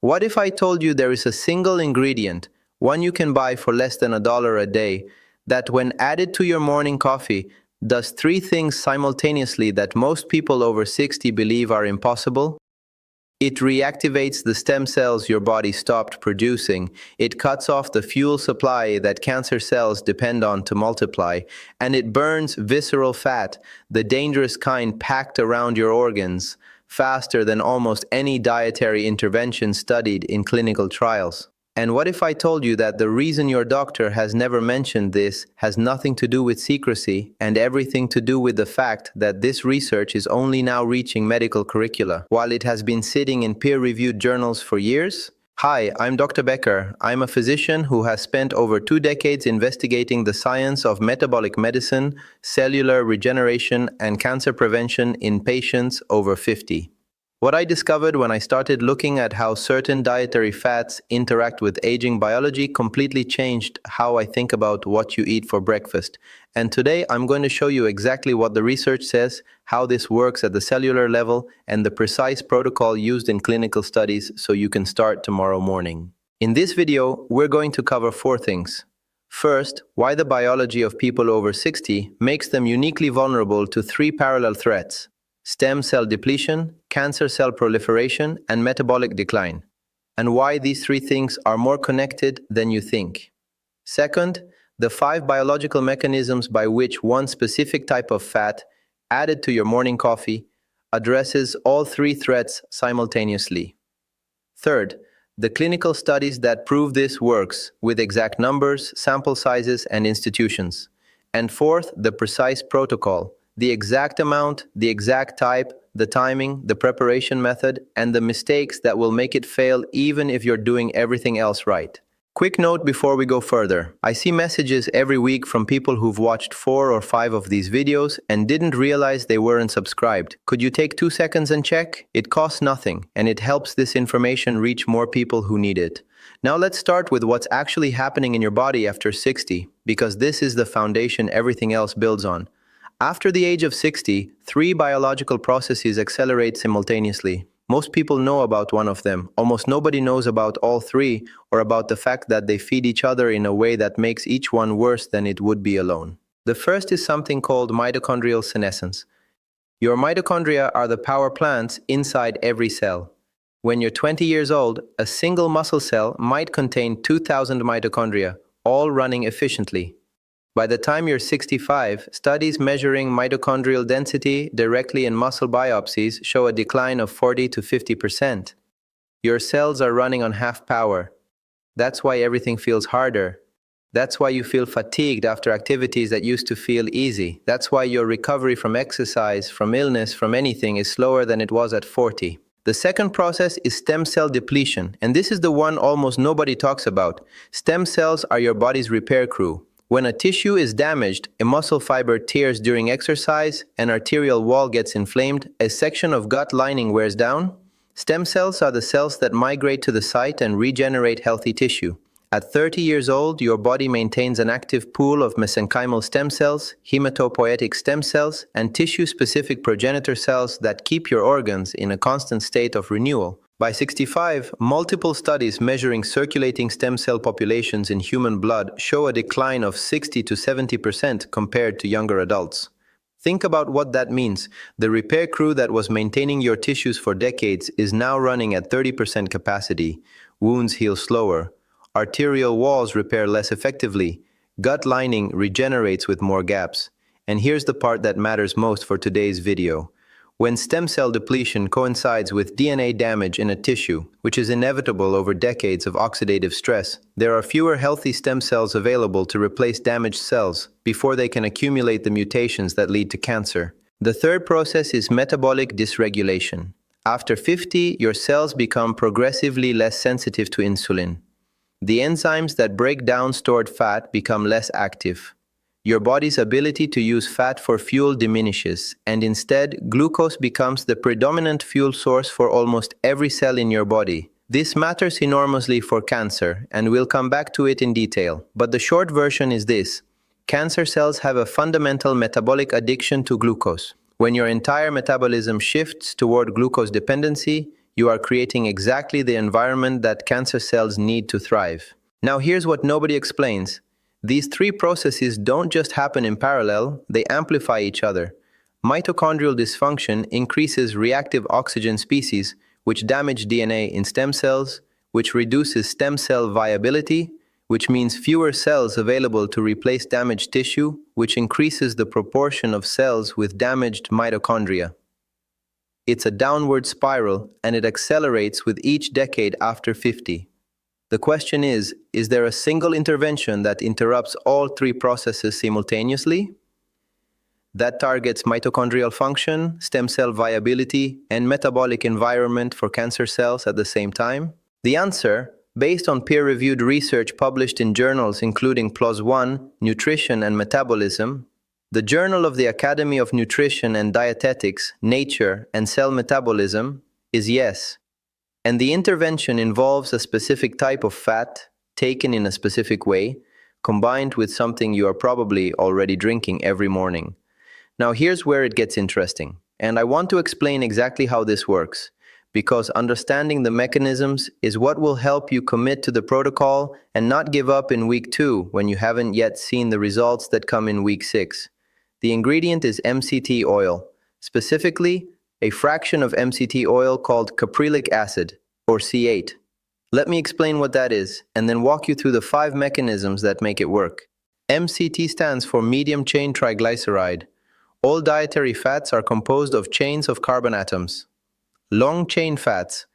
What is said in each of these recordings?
What if I told you there is a single ingredient, one you can buy for less than $1 a day, that when added to your morning coffee, does three things simultaneously that most people over 60 believe are impossible? It reactivates the stem cells your body stopped producing, it cuts off the fuel supply that cancer cells depend on to multiply, and it burns visceral fat, the dangerous kind packed around your organs, faster than almost any dietary intervention studied in clinical trials. And what if I told you that the reason your doctor has never mentioned this has nothing to do with secrecy and everything to do with the fact that this research is only now reaching medical curricula, while it has been sitting in peer-reviewed journals for years? Hi, I'm Dr. Becker. I'm a physician who has spent over 2 decades investigating the science of metabolic medicine, cellular regeneration, and cancer prevention in patients over 50. What I discovered when I started looking at how certain dietary fats interact with aging biology completely changed how I think about what you eat for breakfast. And today I'm going to show you exactly what the research says, how this works at the cellular level, and the precise protocol used in clinical studies so you can start tomorrow morning. In this video, we're going to cover 4 things. First, why the biology of people over 60 makes them uniquely vulnerable to 3 parallel threats: stem cell depletion, cancer cell proliferation, and metabolic decline, and why these 3 things are more connected than you think. Second, the 5 biological mechanisms by which one specific type of fat, added to your morning coffee, addresses all 3 threats simultaneously. Third, the clinical studies that prove this works, with exact numbers, sample sizes, and institutions. And fourth, the precise protocol, the exact amount, the exact type, the timing, the preparation method, and the mistakes that will make it fail even if you're doing everything else right. Quick note before we go further. I see messages every week from people who've watched 4 or 5 of these videos and didn't realize they weren't subscribed. Could you take 2 seconds and check? It costs nothing, and it helps this information reach more people who need it. Now let's start with what's actually happening in your body after 60, because this is the foundation everything else builds on. After the age of 60, 3 biological processes accelerate simultaneously. Most people know about one of them. Almost nobody knows about all 3, or about the fact that they feed each other in a way that makes each one worse than it would be alone. The first is something called mitochondrial senescence. Your mitochondria are the power plants inside every cell. When you're 20 years old, a single muscle cell might contain 2,000 mitochondria, all running efficiently. By the time you're 65, studies measuring mitochondrial density directly in muscle biopsies show a decline of 40 to 50%. Your cells are running on half power. That's why everything feels harder. That's why you feel fatigued after activities that used to feel easy. That's why your recovery from exercise, from illness, from anything is slower than it was at 40. The second process is stem cell depletion, and this is the one almost nobody talks about. Stem cells are your body's repair crew. When a tissue is damaged, a muscle fiber tears during exercise, an arterial wall gets inflamed, a section of gut lining wears down, stem cells are the cells that migrate to the site and regenerate healthy tissue. At 30 years old, your body maintains an active pool of mesenchymal stem cells, hematopoietic stem cells, and tissue-specific progenitor cells that keep your organs in a constant state of renewal. By 65, multiple studies measuring circulating stem cell populations in human blood show a decline of 60 to 70% compared to younger adults. Think about what that means. The repair crew that was maintaining your tissues for decades is now running at 30% capacity. Wounds heal slower. Arterial walls repair less effectively. Gut lining regenerates with more gaps. And here's the part that matters most for today's video. When stem cell depletion coincides with DNA damage in a tissue, which is inevitable over decades of oxidative stress, there are fewer healthy stem cells available to replace damaged cells before they can accumulate the mutations that lead to cancer. The third process is metabolic dysregulation. After 50, your cells become progressively less sensitive to insulin. The enzymes that break down stored fat become less active. Your body's ability to use fat for fuel diminishes, and instead, glucose becomes the predominant fuel source for almost every cell in your body. This matters enormously for cancer, and we'll come back to it in detail. But the short version is this: cancer cells have a fundamental metabolic addiction to glucose. When your entire metabolism shifts toward glucose dependency, you are creating exactly the environment that cancer cells need to thrive. Now here's what nobody explains. These three processes don't just happen in parallel, they amplify each other. Mitochondrial dysfunction increases reactive oxygen species, which damage DNA in stem cells, which reduces stem cell viability, which means fewer cells available to replace damaged tissue, which increases the proportion of cells with damaged mitochondria. It's a downward spiral, and it accelerates with each decade after 50. The question is there a single intervention that interrupts all three processes simultaneously? That targets mitochondrial function, stem cell viability, and metabolic environment for cancer cells at the same time? The answer, based on peer-reviewed research published in journals including PLOS ONE, Nutrition and Metabolism, the Journal of the Academy of Nutrition and Dietetics, Nature, and Cell Metabolism, is yes. And the intervention involves a specific type of fat, taken in a specific way, combined with something you are probably already drinking every morning. Now here's where it gets interesting, and I want to explain exactly how this works, because understanding the mechanisms is what will help you commit to the protocol and not give up in week 2 when you haven't yet seen the results that come in week 6. The ingredient is MCT oil, specifically a fraction of MCT oil called caprylic acid, or C8. Let me explain what that is, and then walk you through the 5 mechanisms that make it work. MCT stands for medium-chain triglyceride. All dietary fats are composed of chains of carbon atoms. Long-chain fats,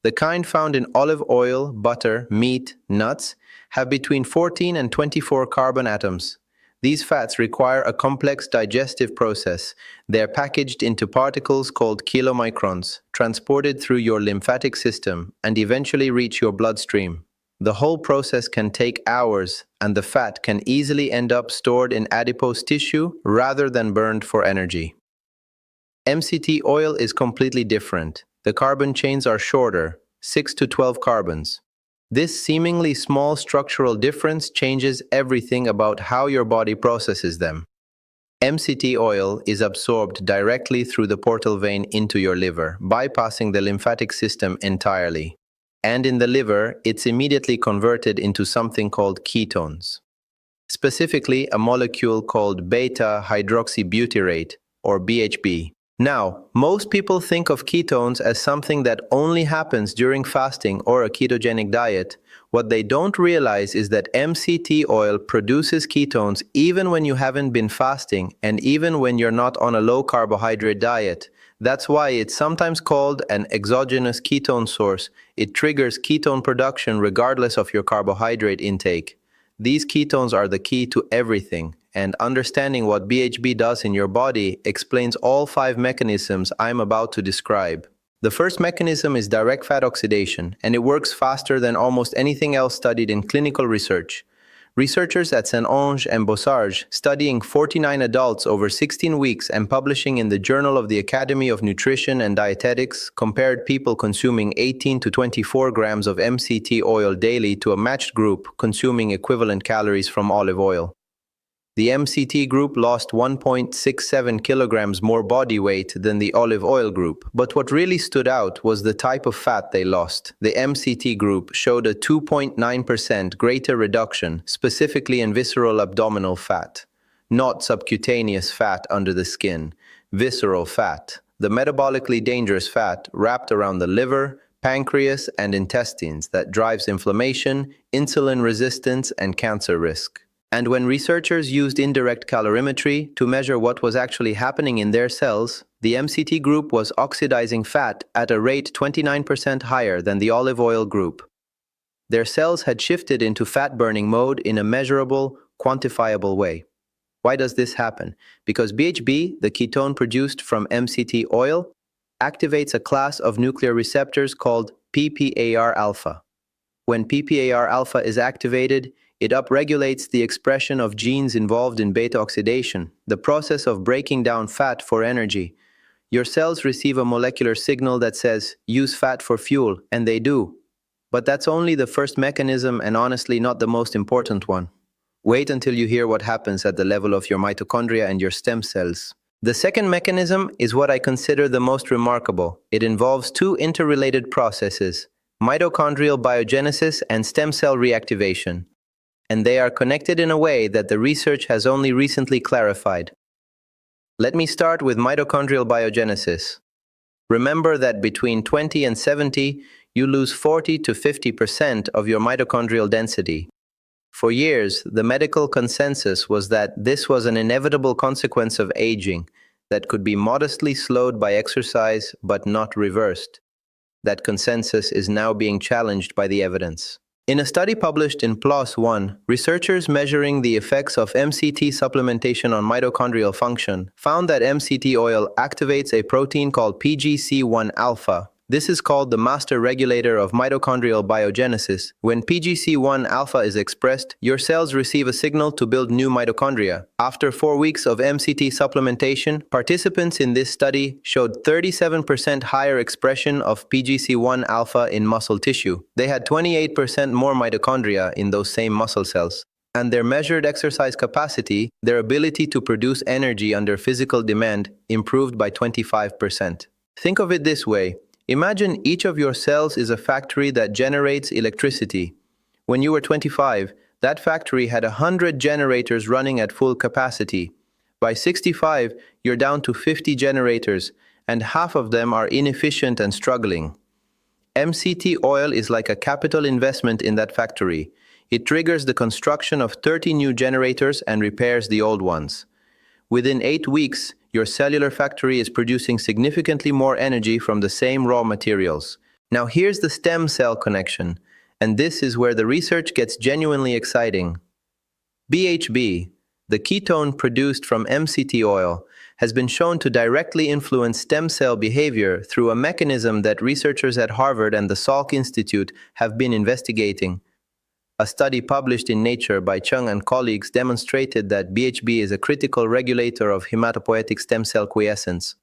the kind found in olive oil, butter, meat, nuts, have between 14 and 24 carbon atoms. These fats require a complex digestive process. They are packaged into particles called kilomicrons, transported through your lymphatic system, and eventually reach your bloodstream. The whole process can take hours, and the fat can easily end up stored in adipose tissue rather than burned for energy. MCT oil is completely different. The carbon chains are shorter, 6 to 12 carbons. This seemingly small structural difference changes everything about how your body processes them. MCT oil is absorbed directly through the portal vein into your liver, bypassing the lymphatic system entirely. And in the liver, it's immediately converted into something called ketones. Specifically, a molecule called beta-hydroxybutyrate, or BHB. Now, most people think of ketones as something that only happens during fasting or a ketogenic diet. What they don't realize is that MCT oil produces ketones even when you haven't been fasting and even when you're not on a low-carbohydrate diet. That's why it's sometimes called an exogenous ketone source. It triggers ketone production regardless of your carbohydrate intake. These ketones are the key to everything, and understanding what BHB does in your body explains all 5 mechanisms I'm about to describe. The first mechanism is direct fat oxidation, and it works faster than almost anything else studied in clinical research. Researchers at Saint-Onge and Bossarge, studying 49 adults over 16 weeks and publishing in the Journal of the Academy of Nutrition and Dietetics, compared people consuming 18 to 24 grams of MCT oil daily to a matched group consuming equivalent calories from olive oil. The MCT group lost 1.67 kilograms more body weight than the olive oil group, but what really stood out was the type of fat they lost. The MCT group showed a 2.9% greater reduction, specifically in visceral abdominal fat, not subcutaneous fat under the skin, visceral fat, the metabolically dangerous fat wrapped around the liver, pancreas, and intestines that drives inflammation, insulin resistance, and cancer risk. And when researchers used indirect calorimetry to measure what was actually happening in their cells, the MCT group was oxidizing fat at a rate 29% higher than the olive oil group. Their cells had shifted into fat-burning mode in a measurable, quantifiable way. Why does this happen? Because BHB, the ketone produced from MCT oil, activates a class of nuclear receptors called PPAR-alpha. When PPAR-alpha is activated, it upregulates the expression of genes involved in beta oxidation, the process of breaking down fat for energy. Your cells receive a molecular signal that says, use fat for fuel, and they do. But that's only the first mechanism and honestly not the most important one. Wait until you hear what happens at the level of your mitochondria and your stem cells. The second mechanism is what I consider the most remarkable. It involves two interrelated processes, mitochondrial biogenesis and stem cell reactivation, and they are connected in a way that the research has only recently clarified. Let me start with mitochondrial biogenesis. Remember that between 20 and 70, you lose 40 to 50% of your mitochondrial density. For years, the medical consensus was that this was an inevitable consequence of aging that could be modestly slowed by exercise but not reversed. That consensus is now being challenged by the evidence. In a study published in PLOS One, researchers measuring the effects of MCT supplementation on mitochondrial function found that MCT oil activates a protein called PGC1 alpha. This is called the master regulator of mitochondrial biogenesis. When PGC1 alpha is expressed, your cells receive a signal to build new mitochondria. After 4 weeks of MCT supplementation, participants in this study showed 37% higher expression of PGC1 alpha in muscle tissue. They had 28% more mitochondria in those same muscle cells. And their measured exercise capacity, their ability to produce energy under physical demand, improved by 25%. Think of it this way. Imagine each of your cells is a factory that generates electricity. When you were 25, that factory had 100 generators running at full capacity. By 65, you're down to 50 generators, and half of them are inefficient and struggling. MCT oil is like a capital investment in that factory. It triggers the construction of 30 new generators and repairs the old ones. Within 8 weeks, your cellular factory is producing significantly more energy from the same raw materials. Now here's the stem cell connection, and this is where the research gets genuinely exciting. BHB, the ketone produced from MCT oil, has been shown to directly influence stem cell behavior through a mechanism that researchers at Harvard and the Salk Institute have been investigating. A study published in Nature by Chung and colleagues demonstrated that BHB is a critical regulator of hematopoietic stem cell quiescence.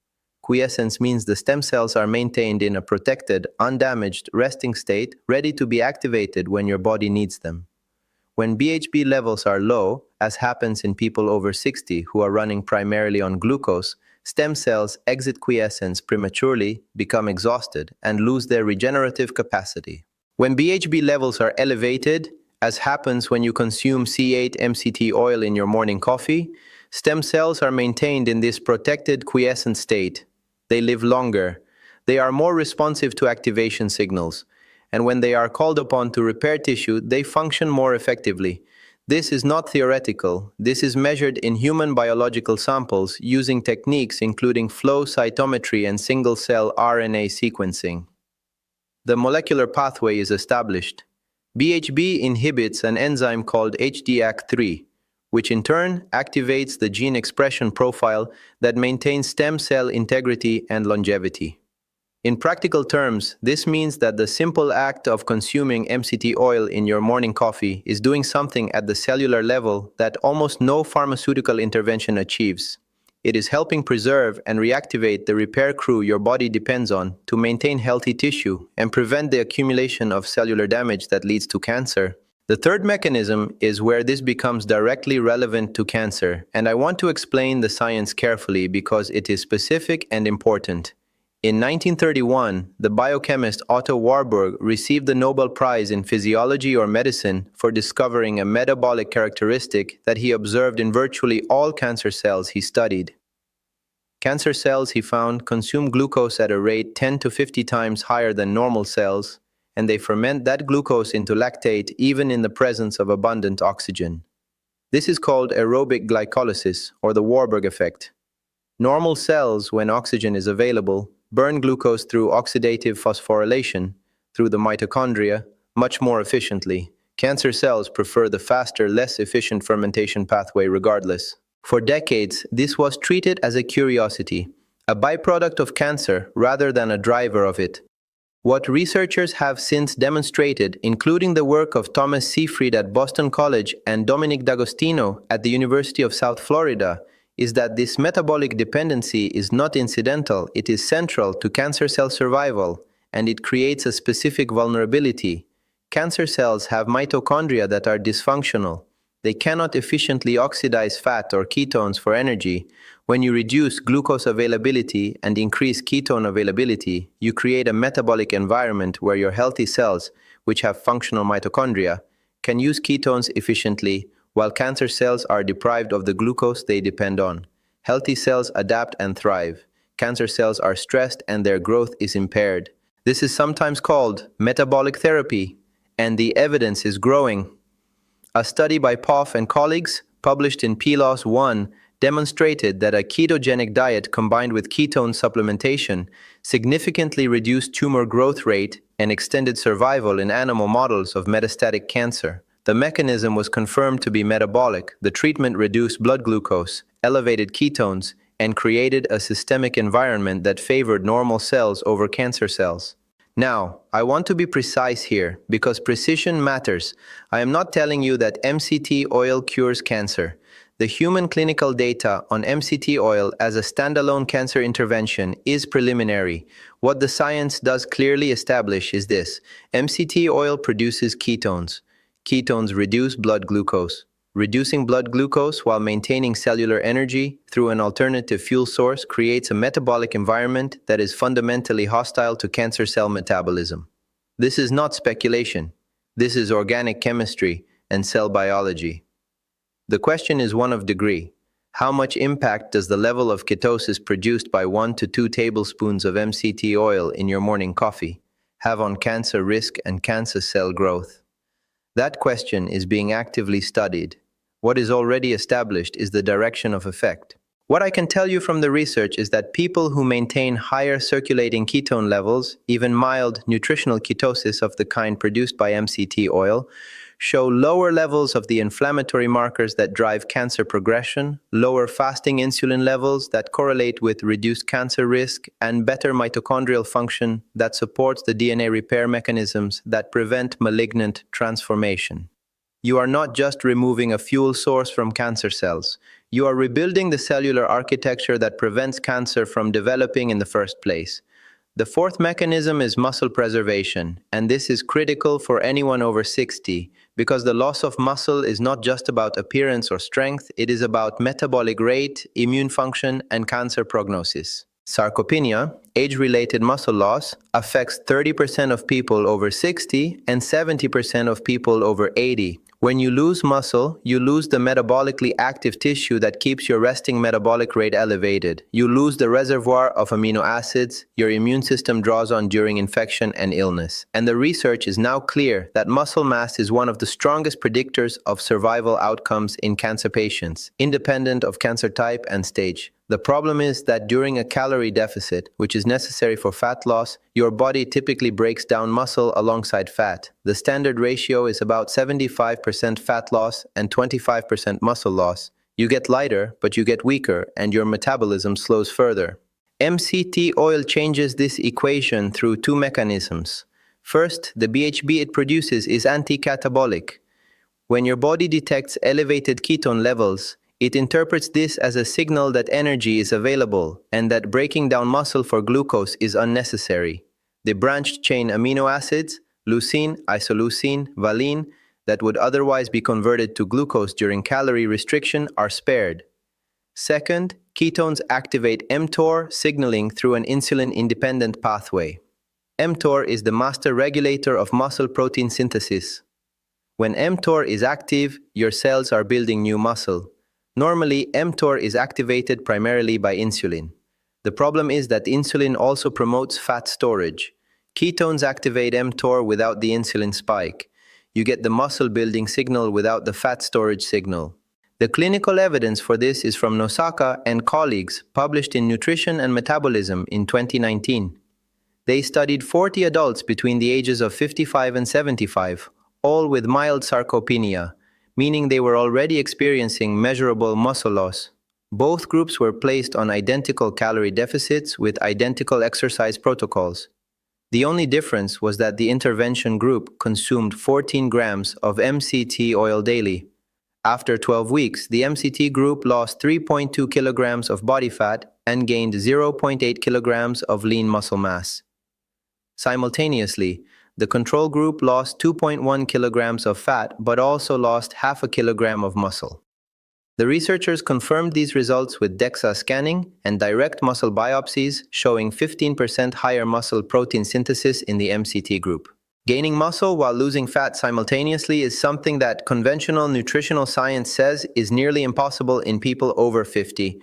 Quiescence means the stem cells are maintained in a protected, undamaged, resting state, ready to be activated when your body needs them. When BHB levels are low, as happens in people over 60 who are running primarily on glucose, stem cells exit quiescence prematurely, become exhausted, and lose their regenerative capacity. When BHB levels are elevated, as happens when you consume C8 MCT oil in your morning coffee, stem cells are maintained in this protected quiescent state. They live longer. They are more responsive to activation signals. And when they are called upon to repair tissue, they function more effectively. This is not theoretical. This is measured in human biological samples using techniques including flow cytometry and single-cell RNA sequencing. The molecular pathway is established. BHB inhibits an enzyme called HDAC3, which in turn activates the gene expression profile that maintains stem cell integrity and longevity. In practical terms, this means that the simple act of consuming MCT oil in your morning coffee is doing something at the cellular level that almost no pharmaceutical intervention achieves. It is helping preserve and reactivate the repair crew your body depends on to maintain healthy tissue and prevent the accumulation of cellular damage that leads to cancer. The third mechanism is where this becomes directly relevant to cancer, and I want to explain the science carefully because it is specific and important. In 1931, the biochemist Otto Warburg received the Nobel Prize in Physiology or Medicine for discovering a metabolic characteristic that he observed in virtually all cancer cells he studied. Cancer cells, he found, consume glucose at a rate 10 to 50 times higher than normal cells, and they ferment that glucose into lactate even in the presence of abundant oxygen. This is called aerobic glycolysis, or the Warburg effect. Normal cells, when oxygen is available, burn glucose through oxidative phosphorylation, through the mitochondria, much more efficiently. Cancer cells prefer the faster, less efficient fermentation pathway regardless. For decades, this was treated as a curiosity, a byproduct of cancer rather than a driver of it. What researchers have since demonstrated, including the work of Thomas Seyfried at Boston College and Dominic D'Agostino at the University of South Florida, is that this metabolic dependency is not incidental, it is central to cancer cell survival, and it creates a specific vulnerability. Cancer cells have mitochondria that are dysfunctional. They cannot efficiently oxidize fat or ketones for energy. When you reduce glucose availability and increase ketone availability, you create a metabolic environment where your healthy cells, which have functional mitochondria, can use ketones efficiently, while cancer cells are deprived of the glucose they depend on. Healthy cells adapt and thrive. Cancer cells are stressed and their growth is impaired. This is sometimes called metabolic therapy, and the evidence is growing. A study by Poff and colleagues, published in PLOS 1, demonstrated that a ketogenic diet combined with ketone supplementation significantly reduced tumor growth rate and extended survival in animal models of metastatic cancer. The mechanism was confirmed to be metabolic. The treatment reduced blood glucose, elevated ketones, and created a systemic environment that favored normal cells over cancer cells. Now, I want to be precise here, because precision matters. I am not telling you that MCT oil cures cancer. The human clinical data on MCT oil as a standalone cancer intervention is preliminary. What the science does clearly establish is this: MCT oil produces ketones. Ketones reduce blood glucose. Reducing blood glucose while maintaining cellular energy through an alternative fuel source creates a metabolic environment that is fundamentally hostile to cancer cell metabolism. This is not speculation. This is organic chemistry and cell biology. The question is one of degree. How much impact does the level of ketosis produced by 1 to 2 tablespoons of MCT oil in your morning coffee have on cancer risk and cancer cell growth? That question is being actively studied. What is already established is the direction of effect. What I can tell you from the research is that people who maintain higher circulating ketone levels, even mild nutritional ketosis of the kind produced by MCT oil, show lower levels of the inflammatory markers that drive cancer progression, lower fasting insulin levels that correlate with reduced cancer risk, and better mitochondrial function that supports the DNA repair mechanisms that prevent malignant transformation. You are not just removing a fuel source from cancer cells. You are rebuilding the cellular architecture that prevents cancer from developing in the first place. The fourth mechanism is muscle preservation, and this is critical for anyone over 60, because the loss of muscle is not just about appearance or strength, it is about metabolic rate, immune function, and cancer prognosis. Sarcopenia, age-related muscle loss, affects 30% of people over 60 and 70% of people over 80. When you lose muscle, you lose the metabolically active tissue that keeps your resting metabolic rate elevated. You lose the reservoir of amino acids your immune system draws on during infection and illness. And the research is now clear that muscle mass is one of the strongest predictors of survival outcomes in cancer patients, independent of cancer type and stage. The problem is that during a calorie deficit, which is necessary for fat loss, your body typically breaks down muscle alongside fat. The standard ratio is about 75% fat loss and 25% muscle loss. You get lighter, but you get weaker, and your metabolism slows further. MCT oil changes this equation through two mechanisms. First, the BHB it produces is anti-catabolic. When your body detects elevated ketone levels, it interprets this as a signal that energy is available and that breaking down muscle for glucose is unnecessary. The branched-chain amino acids, leucine, isoleucine, valine, that would otherwise be converted to glucose during calorie restriction are spared. Second, ketones activate mTOR signaling through an insulin-independent pathway. mTOR is the master regulator of muscle protein synthesis. When mTOR is active, your cells are building new muscle. Normally, mTOR is activated primarily by insulin. The problem is that insulin also promotes fat storage. Ketones activate mTOR without the insulin spike. You get the muscle-building signal without the fat storage signal. The clinical evidence for this is from Nosaka and colleagues, published in Nutrition and Metabolism in 2019. They studied 40 adults between the ages of 55 and 75, all with mild sarcopenia, meaning they were already experiencing measurable muscle loss. Both groups were placed on identical calorie deficits with identical exercise protocols. The only difference was that the intervention group consumed 14 grams of MCT oil daily. After 12 weeks, the MCT group lost 3.2 kilograms of body fat and gained 0.8 kilograms of lean muscle mass. Simultaneously, The control group lost 2.1 kilograms of fat but also lost half a kilogram of muscle. The researchers confirmed these results with DEXA scanning and direct muscle biopsies, showing 15% higher muscle protein synthesis in the MCT group. Gaining muscle while losing fat simultaneously is something that conventional nutritional science says is nearly impossible in people over 50.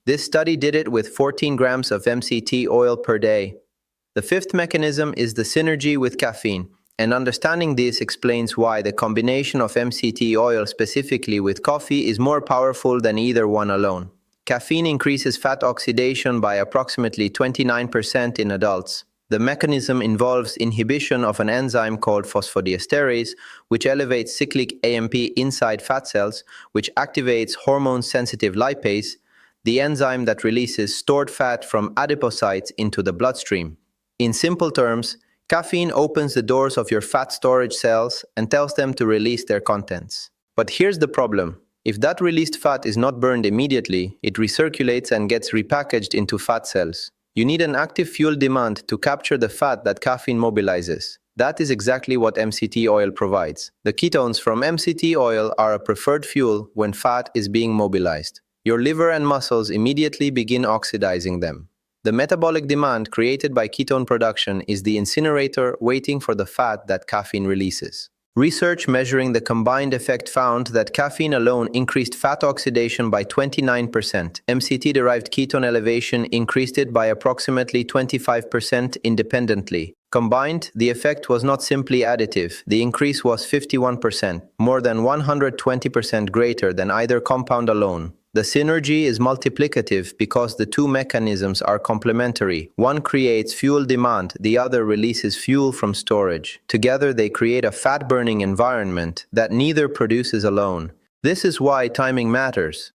This study did it with 14 grams of MCT oil per day. The fifth mechanism is the synergy with caffeine. And understanding this explains why the combination of MCT oil specifically with coffee is more powerful than either one alone. Caffeine increases fat oxidation by approximately 29% in adults. The mechanism involves inhibition of an enzyme called phosphodiesterase, which elevates cyclic AMP inside fat cells, which activates hormone-sensitive lipase, the enzyme that releases stored fat from adipocytes into the bloodstream. In simple terms, caffeine opens the doors of your fat storage cells and tells them to release their contents. But here's the problem. If that released fat is not burned immediately, it recirculates and gets repackaged into fat cells. You need an active fuel demand to capture the fat that caffeine mobilizes. That is exactly what MCT oil provides. The ketones from MCT oil are a preferred fuel when fat is being mobilized. Your liver and muscles immediately begin oxidizing them. The metabolic demand created by ketone production is the incinerator waiting for the fat that caffeine releases. Research measuring the combined effect found that caffeine alone increased fat oxidation by 29%. MCT-derived ketone elevation increased it by approximately 25% independently. Combined, the effect was not simply additive. The increase was 51%, more than 120% greater than either compound alone. The synergy is multiplicative because the two mechanisms are complementary. One creates fuel demand, the other releases fuel from storage. Together they create a fat-burning environment that neither produces alone. This is why timing matters.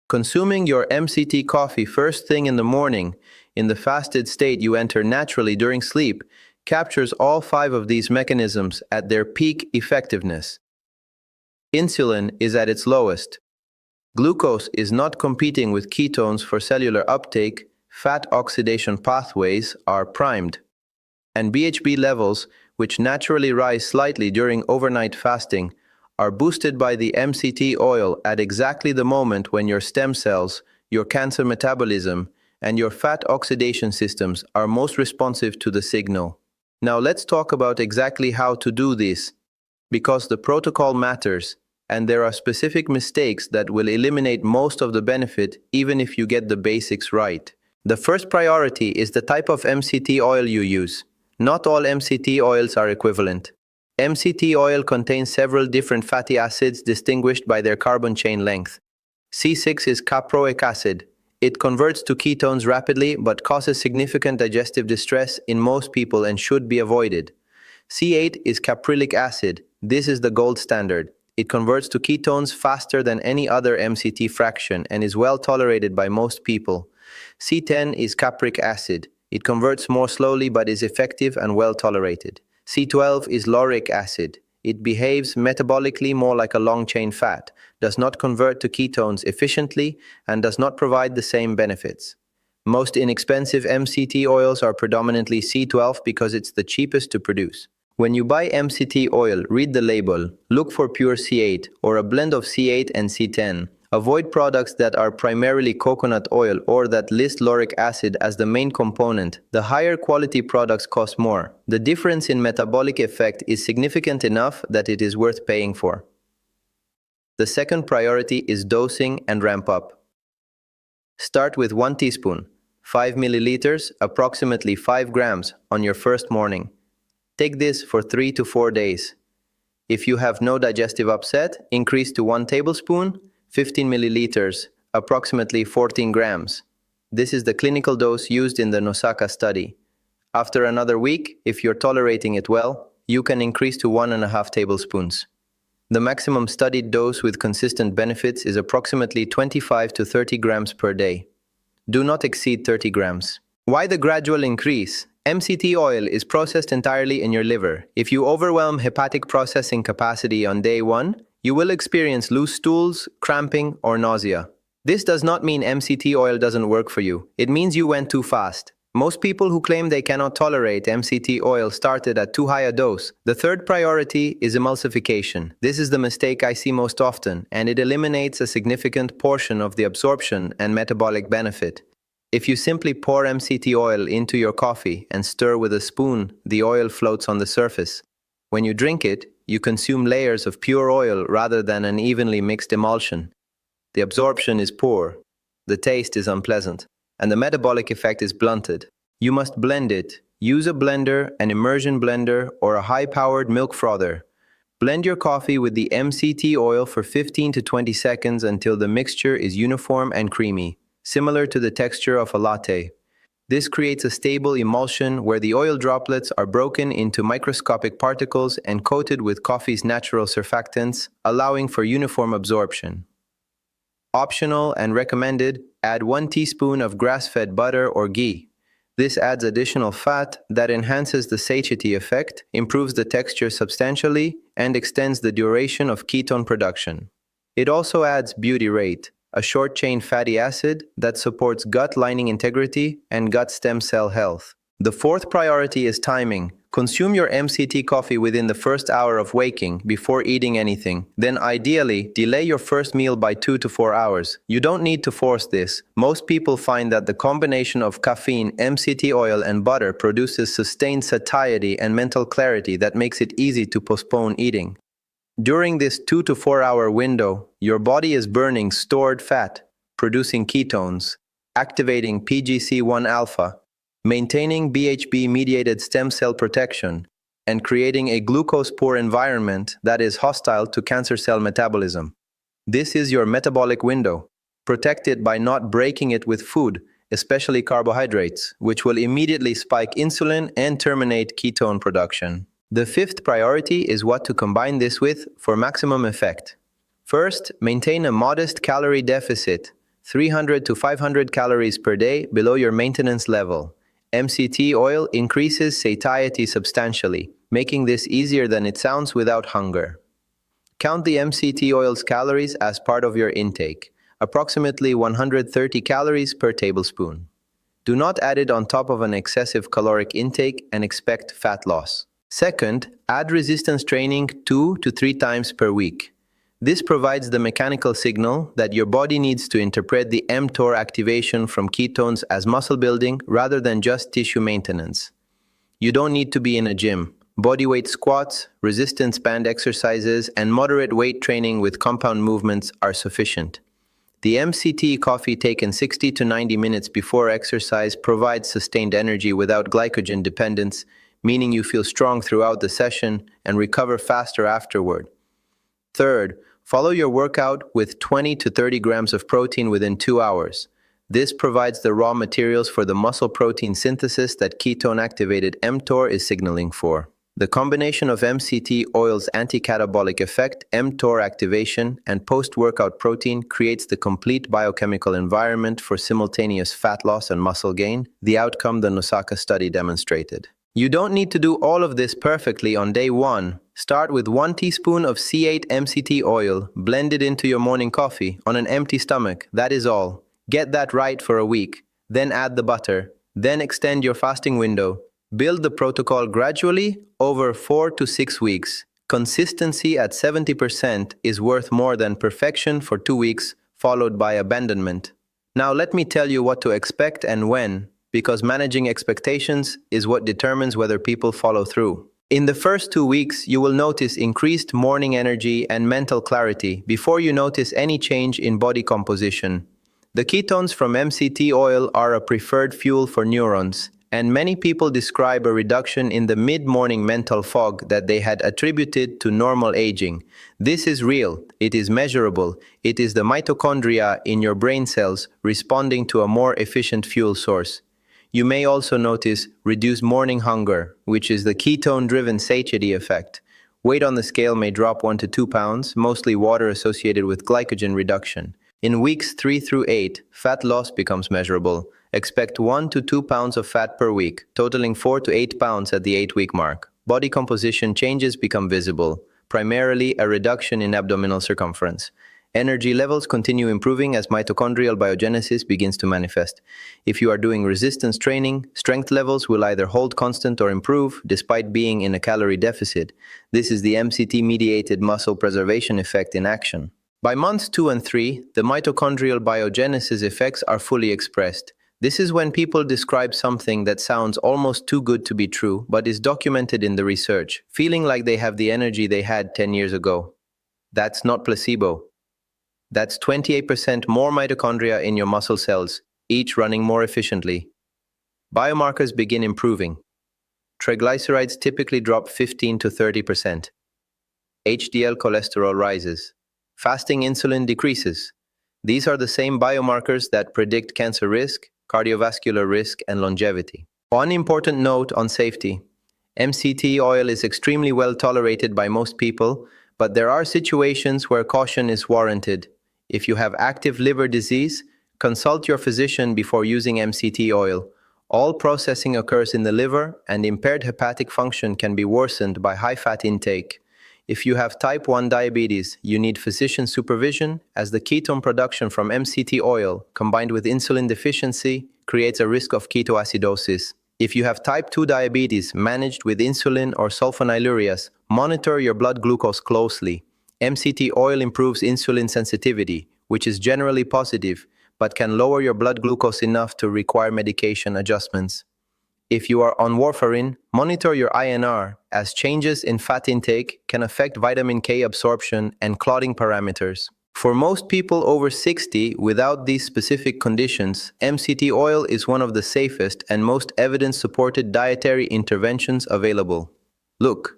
Consuming your MCT coffee first thing in the morning, in the fasted state you enter naturally during sleep, captures all 5 of these mechanisms at their peak effectiveness. Insulin is at its lowest. Glucose is not competing with ketones for cellular uptake, fat oxidation pathways are primed. And BHB levels, which naturally rise slightly during overnight fasting, are boosted by the MCT oil at exactly the moment when your stem cells, your cancer metabolism, and your fat oxidation systems are most responsive to the signal. Now let's talk about exactly how to do this, because the protocol matters. And there are specific mistakes that will eliminate most of the benefit even if you get the basics right. The first priority is the type of MCT oil you use. Not all MCT oils are equivalent. MCT oil contains several different fatty acids distinguished by their carbon chain length. C6 is caproic acid. It converts to ketones rapidly but causes significant digestive distress in most people and should be avoided. C8 is caprylic acid. This is the gold standard. It converts to ketones faster than any other MCT fraction and is well tolerated by most people. C10 is capric acid. It converts more slowly but is effective and well tolerated. C12 is lauric acid. It behaves metabolically more like a long-chain fat, does not convert to ketones efficiently, and does not provide the same benefits. Most inexpensive MCT oils are predominantly C12 because it's the cheapest to produce. When you buy MCT oil, read the label. Look for pure C8 or a blend of C8 and C10. Avoid products that are primarily coconut oil or that list lauric acid as the main component. The higher quality products cost more. The difference in metabolic effect is significant enough that it is worth paying for. The second priority is dosing and ramp up. Start with 1 teaspoon, 5 milliliters, approximately 5 grams on your first morning. Take this for 3 to 4 days. If you have no digestive upset, increase to 1 tablespoon, 15 milliliters, approximately 14 grams. This is the clinical dose used in the Nosaka study. After another week, if you're tolerating it well, you can increase to 1.5 tablespoons. The maximum studied dose with consistent benefits is approximately 25 to 30 grams per day. Do not exceed 30 grams. Why the gradual increase? MCT oil is processed entirely in your liver. If you overwhelm hepatic processing capacity on day 1, you will experience loose stools, cramping, or nausea. This does not mean MCT oil doesn't work for you. It means you went too fast. Most people who claim they cannot tolerate MCT oil started at too high a dose. The third priority is emulsification. This is the mistake I see most often, and it eliminates a significant portion of the absorption and metabolic benefit. If you simply pour MCT oil into your coffee and stir with a spoon, the oil floats on the surface. When you drink it, you consume layers of pure oil rather than an evenly mixed emulsion. The absorption is poor, the taste is unpleasant, and the metabolic effect is blunted. You must blend it. Use a blender, an immersion blender, or a high-powered milk frother. Blend your coffee with the MCT oil for 15 to 20 seconds until the mixture is uniform and creamy, similar to the texture of a latte. This creates a stable emulsion where the oil droplets are broken into microscopic particles and coated with coffee's natural surfactants, allowing for uniform absorption. Optional and recommended, add 1 teaspoon of grass-fed butter or ghee. This adds additional fat that enhances the satiety effect, improves the texture substantially, and extends the duration of ketone production. It also adds butyrate, a short-chain fatty acid that supports gut lining integrity and gut stem cell health. The fourth priority is timing. Consume your MCT coffee within the first hour of waking, before eating anything. Then ideally, delay your first meal by 2 to 4 hours. You don't need to force this. Most people find that the combination of caffeine, MCT oil, and butter produces sustained satiety and mental clarity that makes it easy to postpone eating. During this 2 to 4 hour window, your body is burning stored fat, producing ketones, activating PGC1 alpha, maintaining BHB-mediated stem cell protection, and creating a glucose-poor environment that is hostile to cancer cell metabolism. This is your metabolic window. Protect it by not breaking it with food, especially carbohydrates, which will immediately spike insulin and terminate ketone production. The fifth priority is what to combine this with for maximum effect. First, maintain a modest calorie deficit, 300 to 500 calories per day below your maintenance level. MCT oil increases satiety substantially, making this easier than it sounds without hunger. Count the MCT oil's calories as part of your intake, approximately 130 calories per tablespoon. Do not add it on top of an excessive caloric intake and expect fat loss. Second, add resistance training 2 to 3 times per week. This provides the mechanical signal that your body needs to interpret the mTOR activation from ketones as muscle building rather than just tissue maintenance. You don't need to be in a gym. Bodyweight squats, resistance band exercises, and moderate weight training with compound movements are sufficient. The MCT coffee taken 60 to 90 minutes before exercise provides sustained energy without glycogen dependence, meaning you feel strong throughout the session and recover faster afterward. Third, follow your workout with 20 to 30 grams of protein within 2 hours. This provides the raw materials for the muscle protein synthesis that ketone-activated mTOR is signaling for. The combination of MCT oil's anti-catabolic effect, mTOR activation, and post-workout protein creates the complete biochemical environment for simultaneous fat loss and muscle gain, the outcome the Nosaka study demonstrated. You don't need to do all of this perfectly on day 1. Start with 1 teaspoon of C8 MCT oil, blend it into your morning coffee on an empty stomach, that is all. Get that right for a week. Then add the butter. Then extend your fasting window. Build the protocol gradually over 4 to 6 weeks. Consistency at 70% is worth more than perfection for 2 weeks, followed by abandonment. Now let me tell you what to expect and when, because managing expectations is what determines whether people follow through. In the first 2 weeks, you will notice increased morning energy and mental clarity before you notice any change in body composition. The ketones from MCT oil are a preferred fuel for neurons, and many people describe a reduction in the mid-morning mental fog that they had attributed to normal aging. This is real, it is measurable, it is the mitochondria in your brain cells responding to a more efficient fuel source. You may also notice reduced morning hunger, which is the ketone-driven satiety effect. Weight on the scale may drop 1 to 2 pounds, mostly water associated with glycogen reduction. In weeks 3 through 8, fat loss becomes measurable. Expect 1 to 2 pounds of fat per week, totaling 4 to 8 pounds at the 8-week mark. Body composition changes become visible, primarily a reduction in abdominal circumference. Energy levels continue improving as mitochondrial biogenesis begins to manifest. If you are doing resistance training, strength levels will either hold constant or improve despite being in a calorie deficit. This is the MCT-mediated muscle preservation effect in action. By months 2 and 3, the mitochondrial biogenesis effects are fully expressed. This is when people describe something that sounds almost too good to be true, but is documented in the research, feeling like they have the energy they had 10 years ago. That's not placebo. That's 28% more mitochondria in your muscle cells, each running more efficiently. Biomarkers begin improving. Triglycerides typically drop 15 to 30%. HDL cholesterol rises. Fasting insulin decreases. These are the same biomarkers that predict cancer risk, cardiovascular risk, and longevity. One important note on safety. MCT oil is extremely well tolerated by most people, but there are situations where caution is warranted. If you have active liver disease, consult your physician before using MCT oil. All processing occurs in the liver, and impaired hepatic function can be worsened by high-fat intake. If you have type 1 diabetes, you need physician supervision, as the ketone production from MCT oil, combined with insulin deficiency, creates a risk of ketoacidosis. If you have type 2 diabetes managed with insulin or sulfonylureas, monitor your blood glucose closely. MCT oil improves insulin sensitivity, which is generally positive, but can lower your blood glucose enough to require medication adjustments. If you are on warfarin, monitor your INR, as changes in fat intake can affect vitamin K absorption and clotting parameters. For most people over 60 without these specific conditions, MCT oil is one of the safest and most evidence-supported dietary interventions available. Look,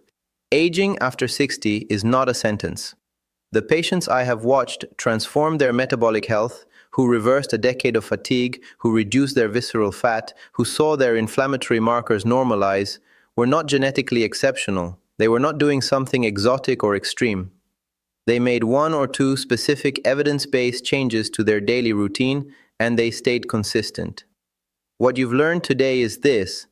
aging after 60 is not a sentence. The patients I have watched transform their metabolic health, who reversed a decade of fatigue, who reduced their visceral fat, who saw their inflammatory markers normalize, were not genetically exceptional. They were not doing something exotic or extreme. They made 1 or 2 specific evidence-based changes to their daily routine, and they stayed consistent. What you've learned today is this: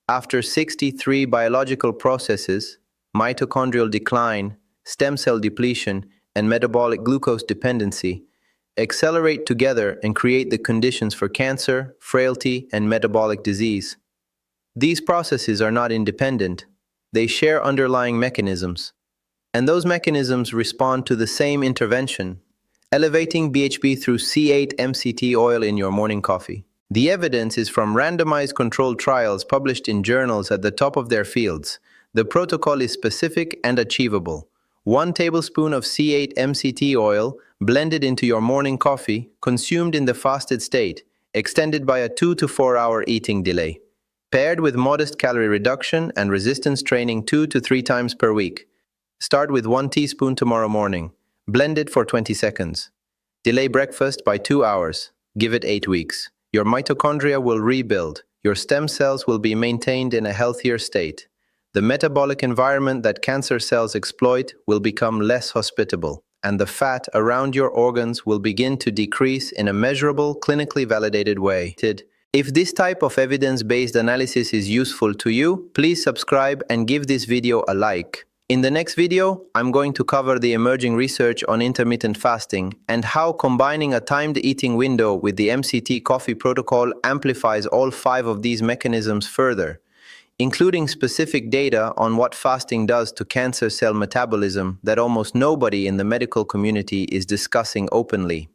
after 63 biological processes, mitochondrial decline, stem cell depletion, and metabolic glucose dependency, accelerate together and create the conditions for cancer, frailty, and metabolic disease. These processes are not independent. They share underlying mechanisms. And those mechanisms respond to the same intervention, elevating BHB through C8 MCT oil in your morning coffee. The evidence is from randomized controlled trials published in journals at the top of their fields. The protocol is specific and achievable. 1 tablespoon of C8 MCT oil blended into your morning coffee, consumed in the fasted state, extended by a 2 to 4 hour eating delay. Paired with modest calorie reduction and resistance training 2 to 3 times per week. Start with 1 teaspoon tomorrow morning. Blend it for 20 seconds. Delay breakfast by 2 hours. Give it 8 weeks. Your mitochondria will rebuild. Your stem cells will be maintained in a healthier state. The metabolic environment that cancer cells exploit will become less hospitable, and the fat around your organs will begin to decrease in a measurable, clinically validated way. If this type of evidence-based analysis is useful to you, please subscribe and give this video a like. In the next video, I'm going to cover the emerging research on intermittent fasting and how combining a timed eating window with the MCT coffee protocol amplifies all 5 of these mechanisms further, including specific data on what fasting does to cancer cell metabolism that almost nobody in the medical community is discussing openly.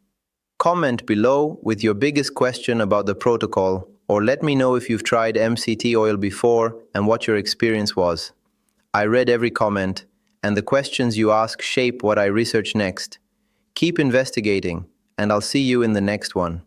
Comment below with your biggest question about the protocol, or let me know if you've tried MCT oil before and what your experience was. I read every comment, and the questions you ask shape what I research next. Keep investigating, and I'll see you in the next one.